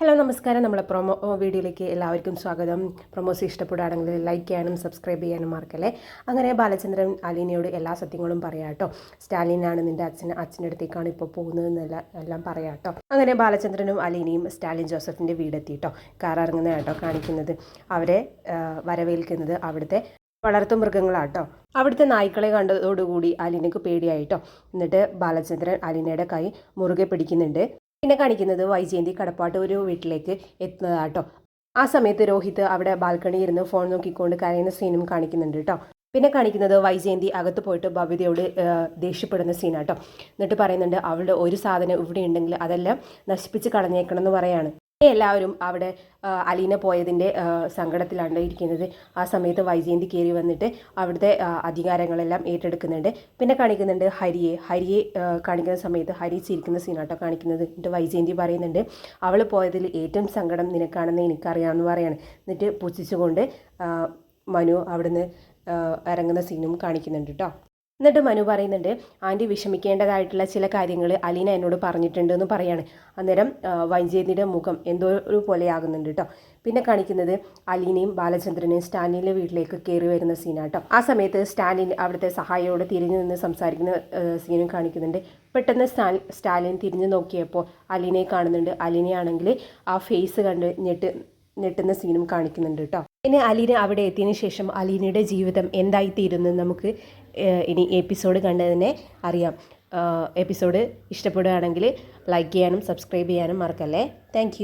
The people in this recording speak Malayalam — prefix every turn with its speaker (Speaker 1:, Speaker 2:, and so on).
Speaker 1: ഹലോ നമസ്കാരം. നമ്മളെ പ്രൊമോ വീഡിയോയിലേക്ക് എല്ലാവർക്കും സ്വാഗതം. പ്രൊമോസ് ഇഷ്ടപ്പെടുകയാണെങ്കിൽ ലൈക്ക് ചെയ്യാനും സബ്സ്ക്രൈബ് ചെയ്യാനും മറക്കല്ലേ. അങ്ങനെ ബാലചന്ദ്രൻ അലീനയോട് എല്ലാ സത്യങ്ങളും പറയാം കേട്ടോ. സ്റ്റാലിനാണ് നിൻ്റെ അച്ഛൻ്റെ അടുത്തേക്കാണ് ഇപ്പോൾ പോകുന്നതെന്നല്ല എല്ലാം പറയാം കേട്ടോ. അങ്ങനെ ബാലചന്ദ്രനും അലീനയും സ്റ്റാലിൻ ജോസഫിൻ്റെ വീടെത്തി കേട്ടോ. കാർ ഇറങ്ങുന്ന കേട്ടോ കാണിക്കുന്നത്. അവരെ വരവേൽക്കുന്നത് അവിടുത്തെ വളർത്തു മൃഗങ്ങളാട്ടോ. അവിടുത്തെ നായ്ക്കളെ കണ്ടതോടുകൂടി അലീനയ്ക്ക് പേടിയായിട്ടോ. എന്നിട്ട് ബാലചന്ദ്രൻ അലീനയുടെ കൈ മുറുകെ പിടിക്കുന്നുണ്ട്. പിന്നെ കാണിക്കുന്നത് വൈജയന്തി കടപ്പാട്ട് ഒരു വീട്ടിലേക്ക് എത്തുന്നതാട്ടോ. ആ സമയത്ത് രോഹിത് അവിടെ ബാൽക്കണി ഇരുന്ന് ഫോൺ നോക്കിക്കൊണ്ട് കരയുന്ന സീനും കാണിക്കുന്നുണ്ട് കേട്ടോ. പിന്നെ കാണിക്കുന്നത് വൈജയന്തി അകത്ത് പോയിട്ട് ഭവിതയോട് ദേഷ്യപ്പെടുന്ന സീനാട്ടോ. എന്നിട്ട് പറയുന്നുണ്ട് അവളുടെ ഒരു സാധനം ഇവിടെ ഉണ്ടെങ്കിൽ അതെല്ലാം നശിപ്പിച്ച് കളഞ്ഞേക്കണം എന്ന് പറയാണ്. എല്ലാവരും അവിടെ അലീന പോയതിൻ്റെ സങ്കടത്തിലാണ് ഇരിക്കുന്നത്. ആ സമയത്ത് വൈജയന്തി കയറി വന്നിട്ട് അവിടുത്തെ അധികാരങ്ങളെല്ലാം ഏറ്റെടുക്കുന്നുണ്ട്. പിന്നെ കാണിക്കുന്നുണ്ട് ഹരിയെ കാണിക്കുന്ന സമയത്ത് ഹരി ചിരിക്കുന്ന സീനാട്ടോ കാണിക്കുന്നത്. എന്നിട്ട് വൈജയന്തി പറയുന്നുണ്ട് അവൾ പോയതിൽ ഏറ്റവും സങ്കടം നിനക്കാണെന്ന് എനിക്കറിയാമെന്ന് പറയാണ്. എന്നിട്ട് പുച്ഛിച്ചുകൊണ്ട് മനു അവിടുന്ന് ഇറങ്ങുന്ന സീനും കാണിക്കുന്നുണ്ട് കേട്ടോ. എന്നിട്ട് മനു പറയുന്നുണ്ട് ആൻറ്റി വിഷമിക്കേണ്ടതായിട്ടുള്ള ചില കാര്യങ്ങൾ അലീന എന്നോട് പറഞ്ഞിട്ടുണ്ട് എന്ന് പറയാണ്. അന്നേരം വൈജയന്തിയുടെ മുഖം എന്തോ ഒരു പോലെയാകുന്നുണ്ട് കേട്ടോ. പിന്നെ കാണിക്കുന്നത് അലീനയും ബാലചന്ദ്രനെയും സ്റ്റാലിൻ്റെ വീട്ടിലേക്ക് കയറി വരുന്ന സീനാട്ടോ. ആ സമയത്ത് സ്റ്റാലിൻ അവിടുത്തെ സഹായിയോട് തിരിഞ്ഞു നിന്ന് സംസാരിക്കുന്ന സീനും കാണിക്കുന്നുണ്ട്. പെട്ടെന്ന് സ്റ്റാലിൻ തിരിഞ്ഞു നോക്കിയപ്പോൾ അലീനയെ കാണുന്നുണ്ട്. അലീനയാണെങ്കിൽ ആ ഫേസ് കണ്ട് ഞെട്ടുന്ന സീനും കാണിക്കുന്നുണ്ട് കേട്ടോ. പിന്നെ അലീന അവിടെ എത്തിയതിന് ശേഷം അലീനയുടെ ജീവിതം എന്തായിത്തീരുന്നു നമുക്ക് ഇനി എപ്പിസോഡ് കണ്ടതിനെ അറിയാം. എപ്പിസോഡ് ഇഷ്ടപ്പെടുകയാണെങ്കിൽ ലൈക്ക് ചെയ്യാനും സബ്സ്ക്രൈബ് ചെയ്യാനും മറക്കല്ലേ. താങ്ക്